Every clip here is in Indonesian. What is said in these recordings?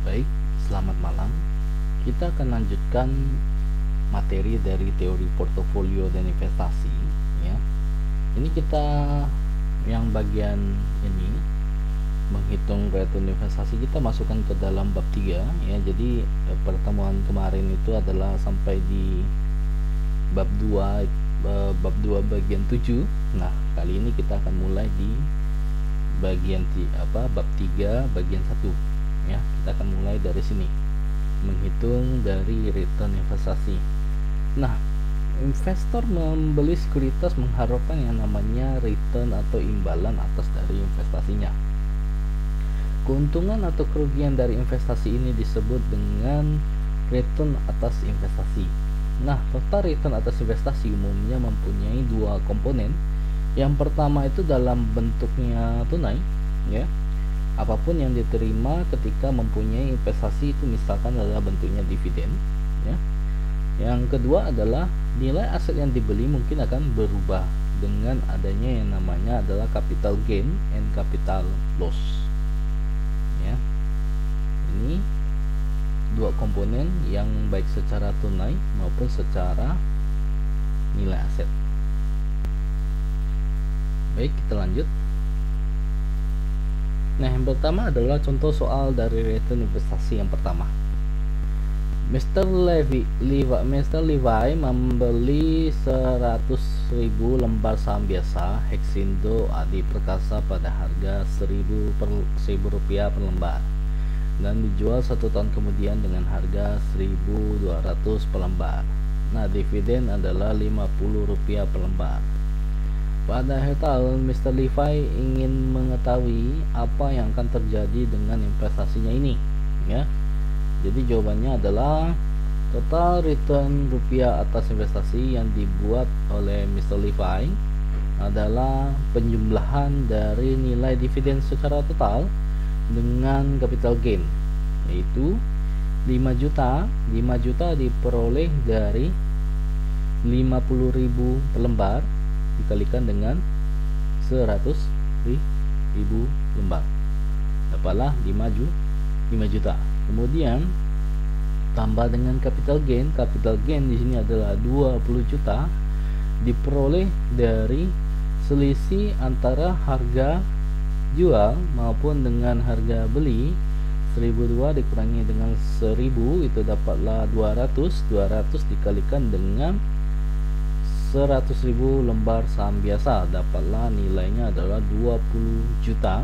Baik, selamat malam. Kita akan lanjutkan materi dari teori portofolio dan investasi ya. Ini kita yang bagian ini menghitung return investasi kita masukkan ke dalam bab 3 ya. Jadi pertemuan kemarin itu adalah sampai di bab 2 bagian 7. Nah, kali ini kita akan mulai di bagian bab 3 bagian 1 ya. Kita akan mulai dari sini, menghitung dari return investasi. Nah, investor membeli sekuritas mengharapkan yang namanya return atau imbalan atas dari investasinya. Keuntungan atau kerugian dari investasi ini disebut dengan return atas investasi. Nah, total return atas investasi umumnya mempunyai dua komponen. Yang pertama itu dalam bentuknya tunai ya. Apapun yang diterima ketika mempunyai investasi itu misalkan adalah bentuknya dividen ya. Yang kedua adalah nilai aset yang dibeli mungkin akan berubah dengan adanya yang namanya adalah capital gain and capital loss ya. Ini dua komponen yang baik secara tunai maupun secara nilai aset. Baik, kita lanjut. Nah, yang pertama adalah contoh soal dari return investasi yang pertama. Mr. Levi membeli 100.000 lembar saham biasa Hexindo Adi Perkasa pada harga Rp1.000 per lembar dan dijual 1 tahun kemudian dengan harga Rp1.200 per lembar. Nah, dividen adalah Rp50 per lembar. Pada akhir tahun, Mr. Levi ingin mengetahui apa yang akan terjadi dengan investasinya ini ya. Jadi jawabannya adalah total return rupiah atas investasi yang dibuat oleh Mr. Levi adalah penjumlahan dari nilai dividen secara total dengan capital gain, yaitu 5 juta diperoleh dari 50.000 per lembar dikalikan dengan 100.000 lembar, dapatlah 5 juta. Kemudian tambah dengan capital gain. Capital gain di sini adalah 20 juta diperoleh dari selisih antara harga jual maupun dengan harga beli. 1.002 dikurangi dengan 1.000 itu dapatlah 200 dikalikan dengan 100.000 lembar saham biasa, dapatlah nilainya adalah 20 juta.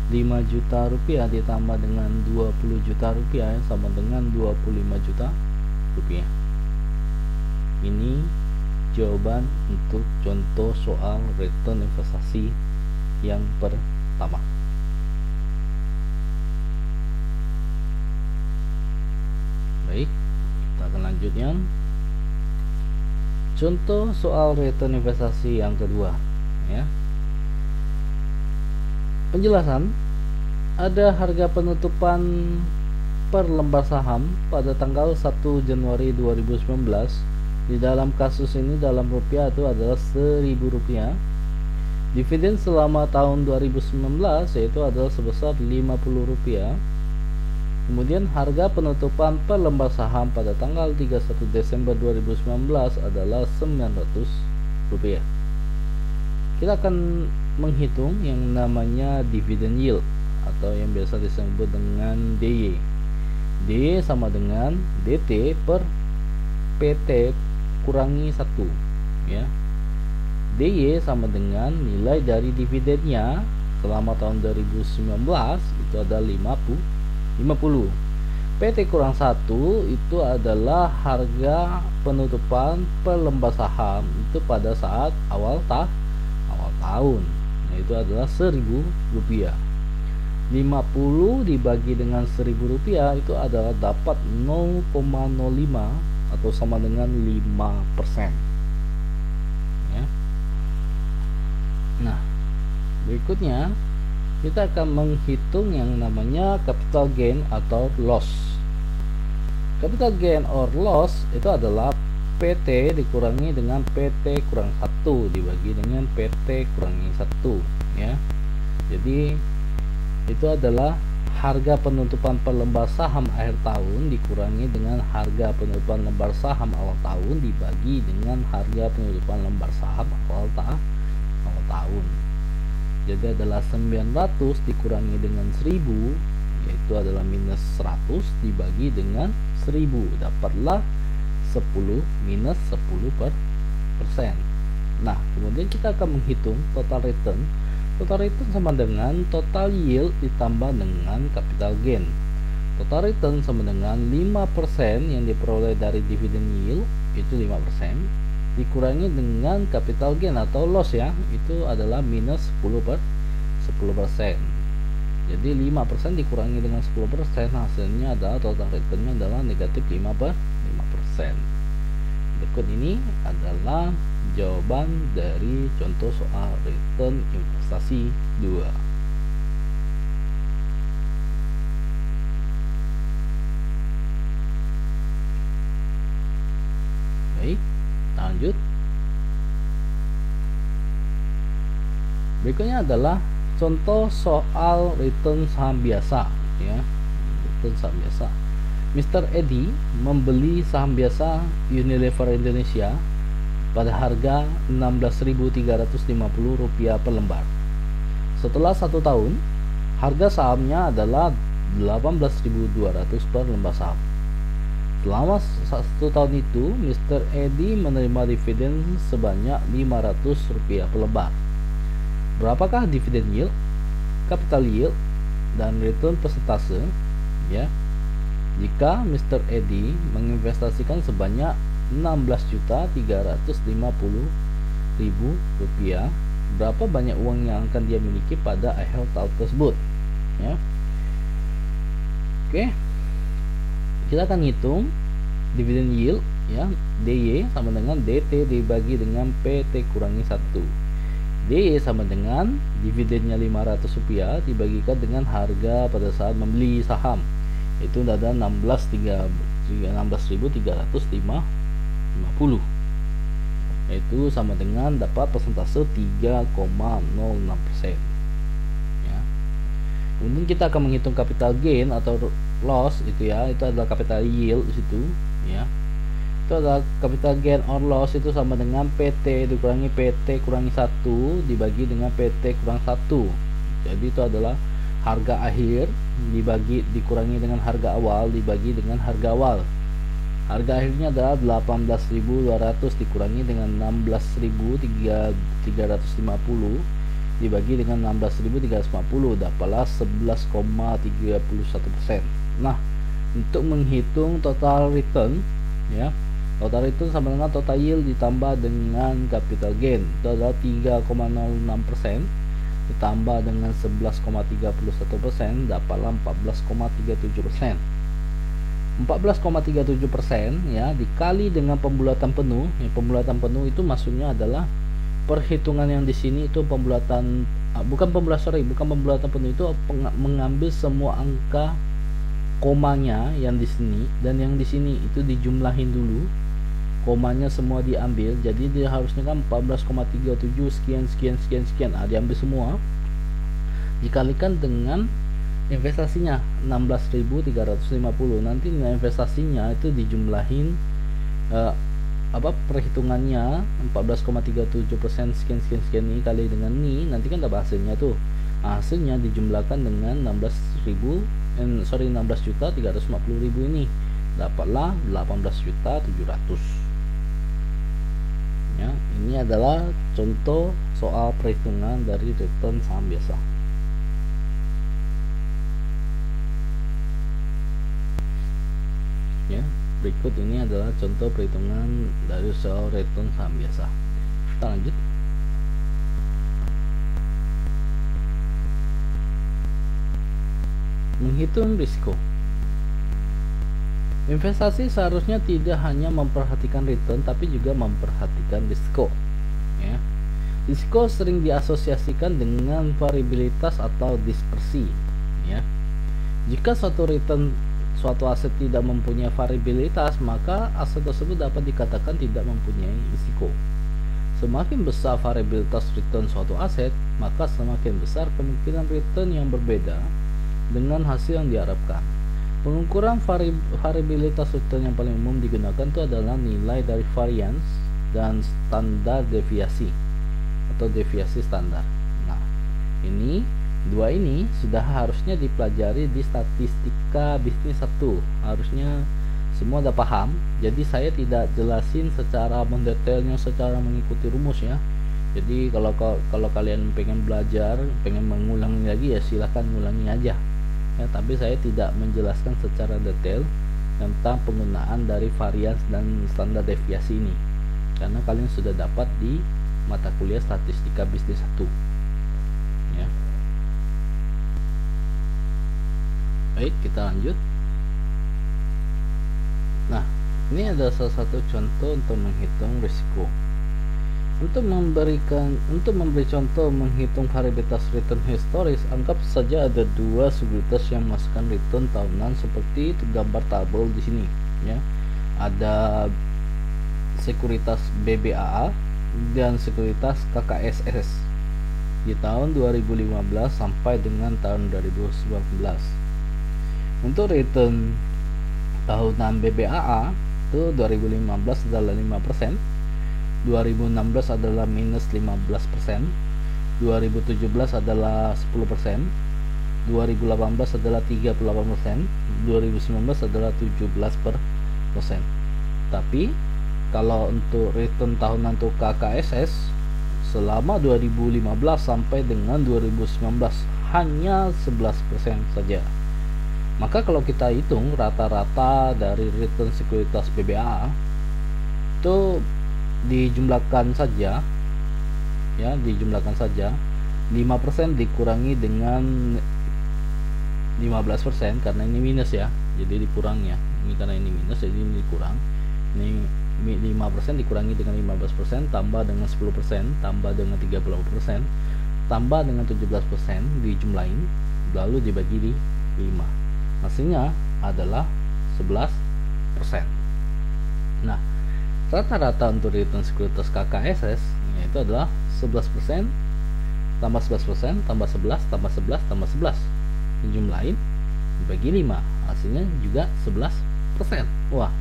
5 juta rupiah ditambah dengan 20 juta rupiah sama dengan 25 juta rupiah. Ini jawaban untuk contoh soal return investasi yang pertama. Baik, kita akan lanjutnya. Contoh soal return investasi yang kedua ya. Penjelasan: ada harga penutupan per lembar saham pada tanggal 1 Januari 2019. Di dalam kasus ini dalam rupiah itu adalah Rp1.000. Dividen selama tahun 2019 yaitu adalah sebesar Rp50. Kemudian harga penutupan per lembar saham pada tanggal 31 Desember 2019 adalah Rp900. Kita akan menghitung yang namanya dividend yield atau yang biasa disebut dengan DY. DY sama dengan DT per PT kurangi 1 ya. DY sama dengan nilai dari dividennya selama tahun 2019 itu adalah 50. PT kurang 1 itu adalah harga penutupan per lembar saham itu pada saat awal tahun. Nah, itu adalah Rp1.000. 50 dibagi dengan Rp1.000 itu adalah dapat 0,05 atau sama dengan 5% ya. Nah, berikutnya kita akan menghitung yang namanya capital gain atau loss. Capital gain or loss itu adalah PT dikurangi dengan PT kurang 1 dibagi dengan PT kurangi 1 ya. Jadi itu adalah harga penutupan per lembar saham akhir tahun dikurangi dengan harga penutupan lembar saham awal tahun dibagi dengan harga penutupan lembar saham awal tahun. Jadi adalah 900 dikurangi dengan 1000, yaitu adalah minus 100 dibagi dengan 1000, dapatlah 10 minus 10%. Nah, kemudian kita akan menghitung total return. Total return sama dengan total yield ditambah dengan capital gain. Total return sama dengan 5% yang diperoleh dari dividen yield, itu 5%, dikurangi dengan capital gain atau loss ya, itu adalah minus 10%. Jadi 5% dikurangi dengan 10%, hasilnya adalah total returnnya adalah negatif 5%. Berikut ini adalah jawaban dari contoh soal return investasi 2. Baik, lanjut. Berikutnya adalah contoh soal return saham biasa ya. Return saham biasa. Mr. Edi membeli saham biasa Unilever Indonesia pada harga Rp16.350 per lembar. Setelah 1 tahun, harga sahamnya adalah Rp18.200 per lembar saham. Selama 1 tahun itu, Mr. Edi menerima dividen sebanyak Rp500 per lembar. Berapakah dividen yield, capital yield, dan return persentase ya? Jika Mr. Edi menginvestasikan sebanyak Rp16.350.000, berapa banyak uang yang akan dia miliki pada akhir tahun tersebut ya? Oke, kita akan hitung dividen yield ya. DY sama dengan DT dibagi dengan PT kurangi 1. DY sama dengan dividennya Rp500 dibagikan dengan harga pada saat membeli saham, itu ada 16.350, itu sama dengan dapat persentase 3,06% ya. Kemudian kita akan menghitung capital gain atau loss itu ya, itu adalah capital yield di situ ya. Itu adalah capital gain or loss, itu sama dengan PT dikurangi PT kurangi 1 dibagi dengan PT kurang 1. Jadi itu adalah harga akhir dikurangi dengan harga awal dibagi dengan harga awal. Harga akhirnya adalah 18.200 dikurangi dengan 16.350 dibagi dengan 16.350, dapatlah 11,31%. Nah, untuk menghitung total return ya, total return sama dengan total yield ditambah dengan capital gain, itu adalah 3,06% ditambah dengan 11,31%, dapatlah 14,37%. 14,37% ya dikali dengan pembulatan penuh. Ya, pembulatan penuh itu maksudnya adalah perhitungan yang di sini itu pembulatan bukan pembulatan penuh, itu mengambil semua angka komanya yang di sini dan yang di sini itu dijumlahin dulu, komanya semua diambil. Jadi dia harusnya kan 14,37 sekian. Diambil semua dikalikan dengan investasinya 16.350. Nanti nilai investasinya itu dijumlahin perhitungannya 14,37% sekian ini kali dengan ini, nanti kan dapat hasilnya tuh. Hasilnya dijumlahkan dengan 16.350.000 ini, dapatlah 18.700.000 ya. Ini adalah contoh soal perhitungan dari return saham biasa. Ya, berikut ini adalah contoh perhitungan dari soal return saham biasa. Kita lanjut. Menghitung risiko. Investasi seharusnya tidak hanya memperhatikan return tapi juga memperhatikan risiko ya. Risiko sering diasosiasikan dengan variabilitas atau dispersi ya. Jika suatu aset tidak mempunyai variabilitas, maka aset tersebut dapat dikatakan tidak mempunyai risiko. Semakin besar variabilitas return suatu aset, maka semakin besar kemungkinan return yang berbeda dengan hasil yang diharapkan. Pengukuran variabilitas return yang paling umum digunakan itu adalah nilai dari variance dan standar deviasi atau deviasi standar. Nah, dua ini sudah harusnya dipelajari di statistika bisnis 1. Harusnya semua udah paham. Jadi saya tidak jelasin secara mendetailnya, secara mengikuti rumus ya. Jadi kalau kalian pengen belajar, pengen mengulangi lagi ya silahkan ngulangi aja ya, tapi saya tidak menjelaskan secara detail tentang penggunaan dari varians dan standar deviasi ini karena kalian sudah dapat di mata kuliah statistika bisnis 1 ya. Baik, kita lanjut. Nah, ini ada salah satu contoh untuk menghitung risiko. Untuk memberi contoh menghitung variabilitas return historis, anggap saja ada dua sekuritas yang memasukkan return tahunan seperti tergambar tabel di sini ya. Ada sekuritas BBAA dan sekuritas KKSS di tahun 2015 sampai dengan tahun 2019. Untuk return tahunan BBAA itu 2015 adalah 5%, 2016 adalah minus 15%, 2017 adalah 10%, 2018 adalah 38%, 2019 adalah 17%. Tapi kalau untuk return tahunan untuk KKSS selama 2015 sampai dengan 2019 hanya 11% saja. Maka kalau kita hitung rata-rata dari return sekuritas BBA itu dijumlahkan saja ya, 5% dikurangi dengan 15% karena ini minus ya, jadi dikurang ya. Ini karena ini minus jadi ini dikurang. Ini 5% dikurangi dengan 15% tambah dengan 10% tambah dengan 30% tambah dengan 17% dijumlahin lalu dibagi di 5, hasilnya adalah 11%. Nah, rata-rata untuk return sekuritas KKSS yaitu adalah 11% tambah 11% tambah 11 tambah 11 tambah 11 dijumlahin dibagi 5, hasilnya juga 11%. Wah,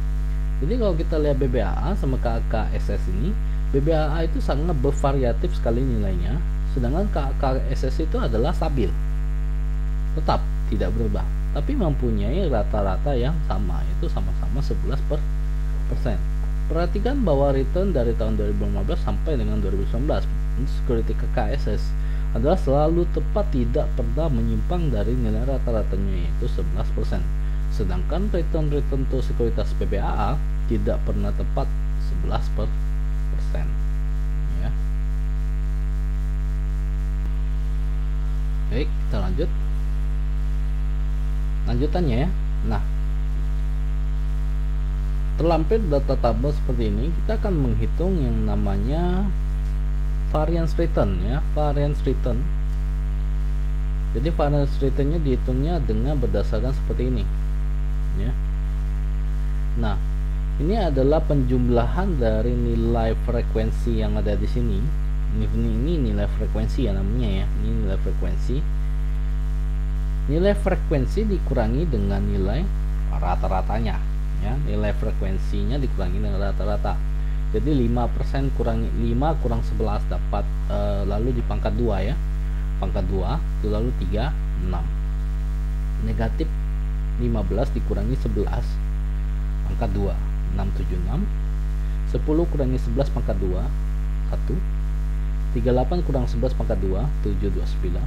jadi kalau kita lihat BBAA sama KKSS ini, BBAA itu sangat bervariatif sekali nilainya, sedangkan KKSS itu adalah stabil, tetap tidak berubah, tapi mempunyai rata-rata yang sama, yaitu sama-sama 11%. Perhatikan bahwa return dari tahun 2015 sampai dengan 2019 security KKSS adalah selalu tepat, tidak pernah menyimpang dari nilai rata-ratanya yaitu 11%. Sedangkan return untuk sekuritas BBAA tidak pernah tepat 11% ya. Baik, kita lanjutannya ya. Nah, terlampir data tabel seperti ini, kita akan menghitung yang namanya variance return ya, variance return. Jadi variance returnnya dihitungnya dengan berdasarkan seperti ini ya. Nah, ini adalah penjumlahan dari nilai frekuensi yang ada di sini. Ini nilai frekuensi ya namanya ya. Ini nilai frekuensi. Nilai frekuensi dikurangi dengan nilai rata-ratanya ya. Nilai frekuensinya dikurangi dengan rata-rata. Jadi 5% kurangi 5 kurang 11 dapat lalu dipangkat 2 ya. Pangkat 2 itu lalu 3 6. Negatif 15 dikurangi 11 pangkat 2 676. 10 kurangi 11 pangkat 2 1. 38 kurang 11 pangkat 2 729.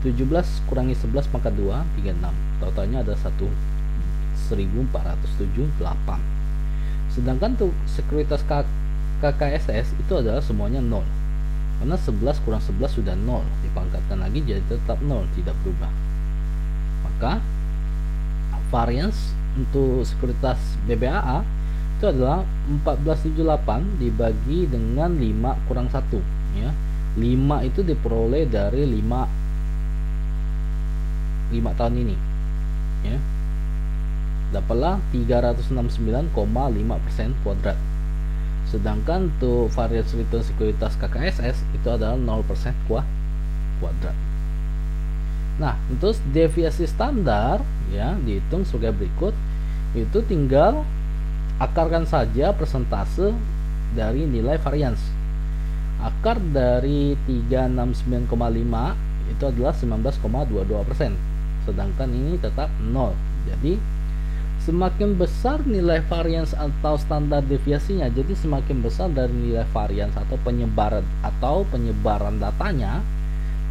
17 kurangi 11 pangkat 2 36. Totalnya ada 1478. Sedangkan untuk sekuritas KKSS itu adalah semuanya 0. Karena 11 kurang 11 sudah 0, dipangkatkan lagi jadi tetap 0, tidak berubah. Maka variance untuk sekuritas BBAA itu adalah 1478 dibagi dengan 5 kurang 1 ya. 5 itu diperoleh dari 5 tahun ini ya. Dapatlah 369,5% kuadrat. Sedangkan untuk variance return sekuritas KKSS itu adalah 0% kuadrat. Nah, untuk deviasi standar ya dihitung sebagai berikut. Itu tinggal akarkan saja persentase dari nilai varians. Akar dari 369,5 itu adalah 19,22%. Sedangkan ini tetap 0. Jadi semakin besar nilai varians atau standar deviasinya, jadi semakin besar dari nilai varians atau penyebaran datanya,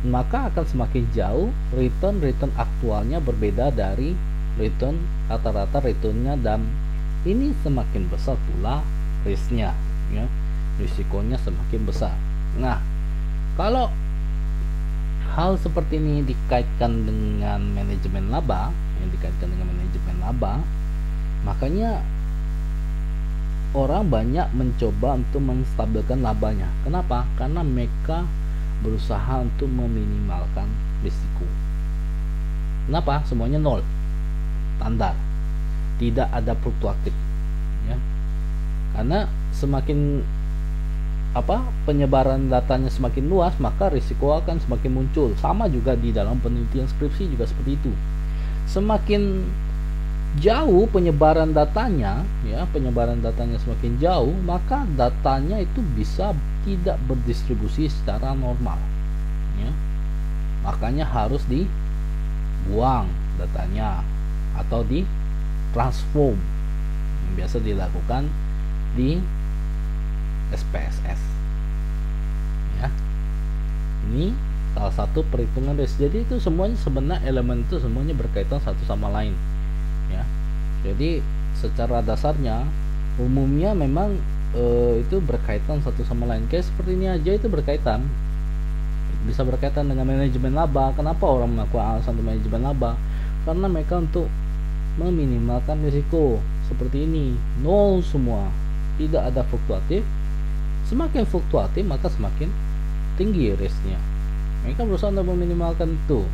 maka akan semakin jauh return aktualnya berbeda dari return rata-rata returnnya, dan ini semakin besar pula risknya ya, risikonya semakin besar. Nah, kalau hal seperti ini dikaitkan dengan manajemen laba, makanya orang banyak mencoba untuk menstabilkan labanya. Kenapa? Karena mereka berusaha untuk meminimalkan risiko. Kenapa? Semuanya nol, standar, tidak ada fluktuatif ya. Karena semakin penyebaran datanya semakin luas, maka risiko akan semakin muncul. Sama juga di dalam penelitian skripsi juga seperti itu. Semakin jauh penyebaran datanya semakin jauh, maka datanya itu bisa tidak berdistribusi secara normal ya. Makanya harus dibuang datanya atau di transform, yang biasa dilakukan di SPSS ya. Ini salah satu perhitungan risk. Jadi itu semuanya sebenarnya elemen itu semuanya berkaitan satu sama lain ya. Jadi secara dasarnya umumnya memang itu berkaitan satu sama lain. Kayak seperti ini aja itu bisa berkaitan dengan manajemen laba. Kenapa orang melakukan alasan untuk manajemen laba? Karena mereka untuk meminimalkan risiko. Seperti ini, nol semua, tidak ada fluktuatif. Semakin fluktuatif maka semakin tinggi risknya. Mereka berusaha untuk meminimalkan itu.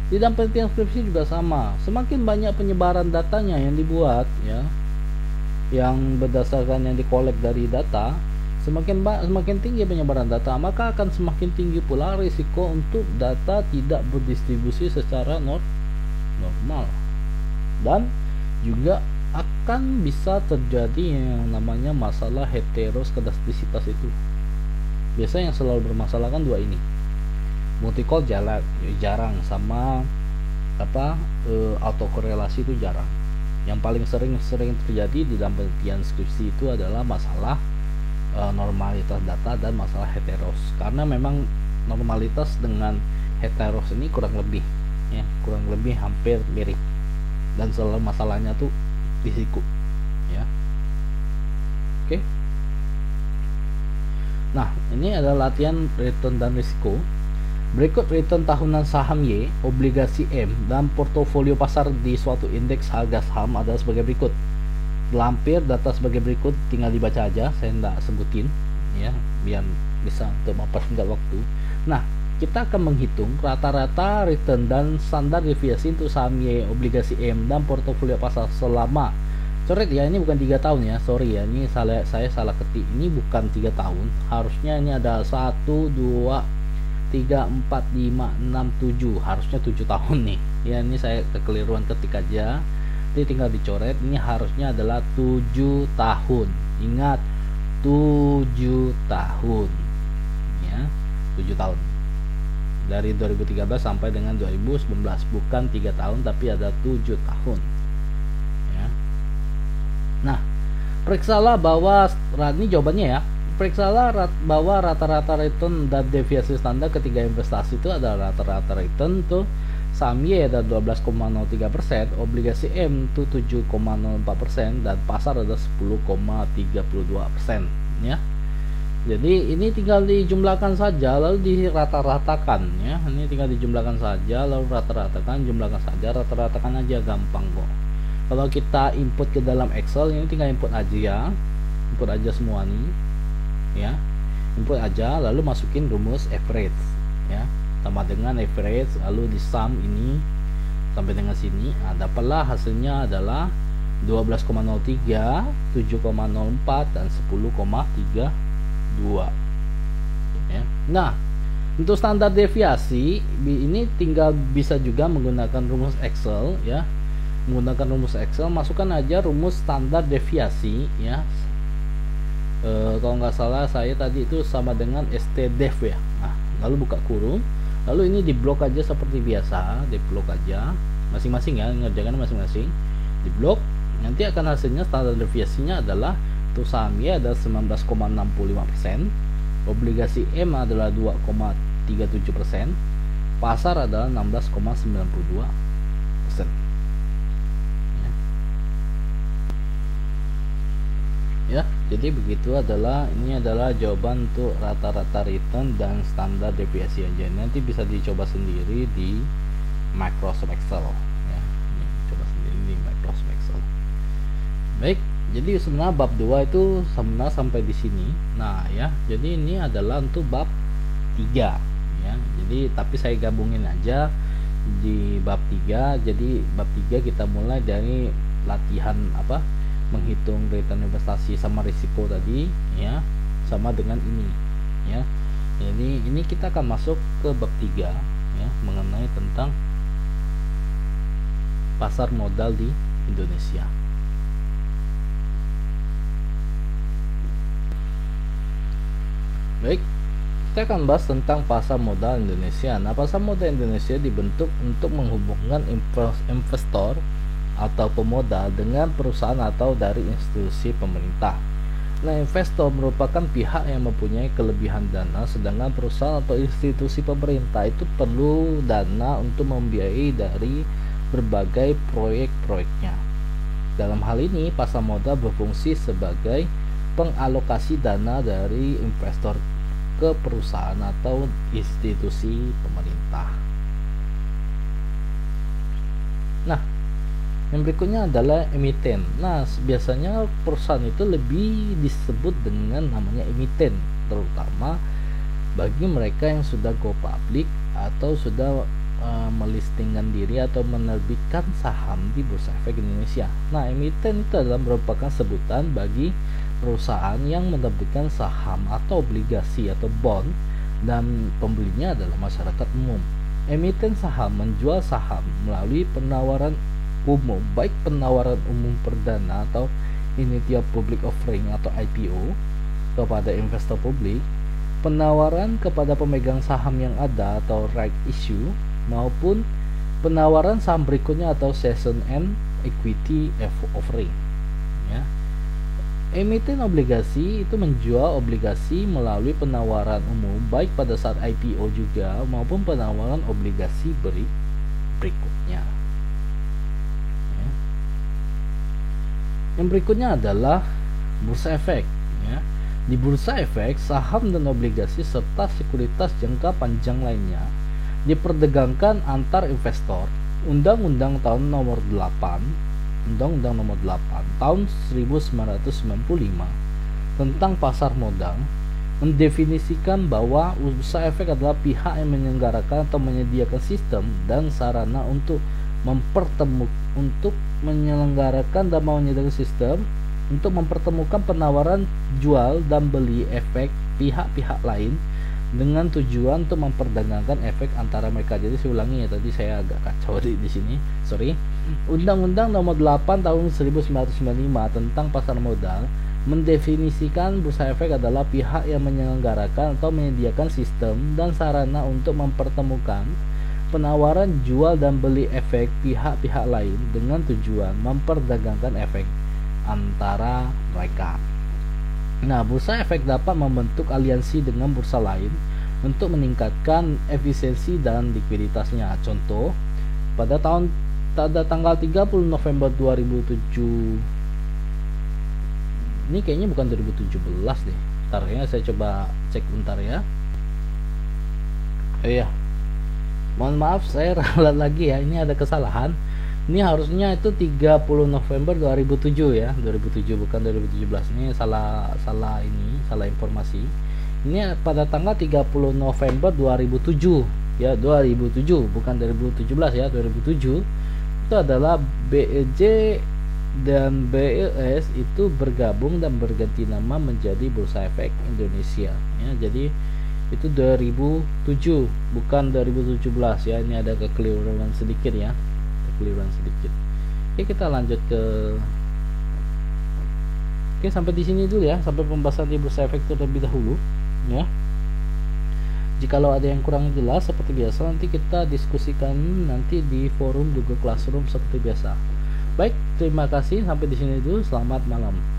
Di dalam penelitian skripsi juga sama. Semakin banyak penyebaran datanya yang dibuat ya, yang berdasarkan yang dikolek dari data, semakin tinggi penyebaran data, maka akan semakin tinggi pula risiko untuk data tidak berdistribusi secara normal. Dan juga akan bisa terjadi yang namanya masalah heteroskedastisitas itu. Biasanya yang selalu bermasalah kan dua ini. Multicol jarang, sama autokorelasi itu jarang. Yang paling sering terjadi di dalam penelitian skripsi itu adalah masalah normalitas data dan masalah heteros. Karena memang normalitas dengan heteros ini kurang lebih hampir mirip, dan selalu masalahnya tuh risiko ya. Oke. Nah, ini adalah latihan return dan risiko. Berikut return tahunan saham Y, obligasi M, dan portofolio pasar di suatu indeks harga saham adalah sebagai berikut. Lampir data sebagai berikut, tinggal dibaca aja, saya tidak sebutin ya, biar bisa untuk mempersingkat waktu. Nah, kita akan menghitung rata-rata return dan standar deviasi untuk saham Y, obligasi M, dan portofolio pasar selama, coret ya, ini bukan 3 tahun ya, sorry ya, ini saya salah ketik, ini bukan 3 tahun, harusnya ini ada 1, 2, 3, 4, 5, 6, 7, harusnya 7 tahun nih ya. Ini saya kekeliruan ketik aja, jadi tinggal dicoret. Ini harusnya adalah 7 tahun, ingat 7 tahun ya, 7 tahun dari 2013 sampai dengan 2019, bukan 3 tahun tapi ada 7 tahun ya. Nah, periksalah bahwa, ini jawabannya ya, periksalah bahwa rata-rata return dan deviasi standar ketiga investasi itu adalah rata-rata return tuh saham Y ada 12,03%, obligasi M itu 7,04%, dan pasar ada 10,32% ya. Jadi ini tinggal dijumlahkan saja lalu dirata-ratakan ya. Ini tinggal dijumlahkan saja lalu rata-ratakan aja, gampang kok. Kalau kita input ke dalam Excel, ini tinggal input aja semua nih ya, input aja lalu masukin rumus average ya, sama dengan average lalu di sum ini sampai dengan sini, dapatlah hasilnya adalah 12,03, 7,04 dan 10,32 ya. Nah, Untuk standar deviasi ini tinggal bisa juga menggunakan rumus Excel ya. Menggunakan rumus Excel, masukkan aja rumus standar deviasi ya. Kalau nggak salah saya tadi itu sama dengan stdev ya. Nah, lalu buka kurung, lalu ini diblok aja seperti biasa, diblok aja masing-masing ya, ngerjakan masing-masing, diblok. Nanti akan hasilnya standar deviasinya adalah untuk saham Y adalah 19,65%, obligasi M adalah 2,37%, pasar adalah 16,92%. Ya, jadi begitu ini adalah jawaban untuk rata-rata return dan standar deviasi aja. Nanti bisa dicoba sendiri di Microsoft Excel ya. Coba sendiri di Microsoft Excel. Baik, jadi sebenarnya bab 2 itu sebenarnya sampai di sini. Nah, ya. Jadi ini adalah untuk bab 3 ya. Jadi tapi saya gabungin aja di bab 3. Jadi bab 3 kita mulai dari latihan menghitung return investasi sama risiko tadi ya, sama dengan ini ya. Jadi ini kita akan masuk ke bab 3 ya, mengenai tentang pasar modal di Indonesia. Baik, kita akan bahas tentang pasar modal Indonesia. Nah, pasar modal Indonesia dibentuk untuk menghubungkan investor atau pemodal dengan perusahaan atau dari institusi pemerintah. Nah, investor merupakan pihak yang mempunyai kelebihan dana, sedangkan perusahaan atau institusi pemerintah itu perlu dana untuk membiayai dari berbagai proyek-proyeknya. Dalam hal ini, pasar modal berfungsi sebagai pengalokasi dana dari investor ke perusahaan atau institusi pemerintah. Nah, yang berikutnya adalah emiten. Nah, biasanya perusahaan itu lebih disebut dengan namanya emiten, terutama bagi mereka yang sudah go public atau sudah melistingkan diri atau menerbitkan saham di Bursa Efek Indonesia. Nah, emiten itu adalah merupakan sebutan bagi perusahaan yang menerbitkan saham atau obligasi atau bond dan pembelinya adalah masyarakat umum. Emiten saham menjual saham melalui penawaran umum, baik penawaran umum perdana atau initial public offering atau IPO kepada investor publik, penawaran kepada pemegang saham yang ada atau right issue, maupun penawaran saham berikutnya atau season end equity offering ya. Emiten obligasi itu menjual obligasi melalui penawaran umum baik pada saat IPO juga maupun penawaran obligasi berikutnya. Yang berikutnya adalah bursa efek ya. Di bursa efek, saham dan obligasi serta sekuritas jangka panjang lainnya diperdagangkan antar investor. Undang-Undang tahun nomor 8 tahun 1995 tentang pasar modal mendefinisikan bahwa bursa efek adalah pihak yang menyelenggarakan atau menyediakan sistem dan sarana untuk menyelenggarakan dan menyediakan sistem untuk mempertemukan penawaran jual dan beli efek pihak-pihak lain dengan tujuan untuk memperdagangkan efek antara mereka. Jadi saya ulangi ya, tadi saya agak kacau di sini. Sorry. Undang-Undang nomor 8 tahun 1995 tentang pasar modal mendefinisikan bursa efek adalah pihak yang menyelenggarakan atau menyediakan sistem dan sarana untuk mempertemukan penawaran jual dan beli efek pihak-pihak lain dengan tujuan memperdagangkan efek antara mereka. Nah, bursa efek dapat membentuk aliansi dengan bursa lain untuk meningkatkan efisiensi dan likuiditasnya. Contoh, pada tanggal 30 November 2007, ini kayaknya bukan 2017 deh. Ntar ya, saya coba cek bentar ya. Oh iya, mohon maaf saya ralat lagi ya, ini ada kesalahan. Ini harusnya itu 30 November 2007 ya, 2007 bukan 2017. Ini salah informasi. Ini pada tanggal 30 November 2007 ya, 2007 bukan 2017 ya, 2007. Itu adalah BEJ dan BLS itu bergabung dan berganti nama menjadi Bursa Efek Indonesia ya. Jadi itu 2007 bukan 2017 ya. Ini ada kekeliruan sedikit ya, kekeliruan sedikit. Oke, kita lanjut ke Oke, sampai di sini dulu ya, sampai pembahasan di bursa efek terlebih dahulu ya. Jikalau ada yang kurang jelas seperti biasa, nanti kita diskusikan nanti di forum Google Classroom seperti biasa. Baik, terima kasih, sampai di sini dulu. Selamat malam.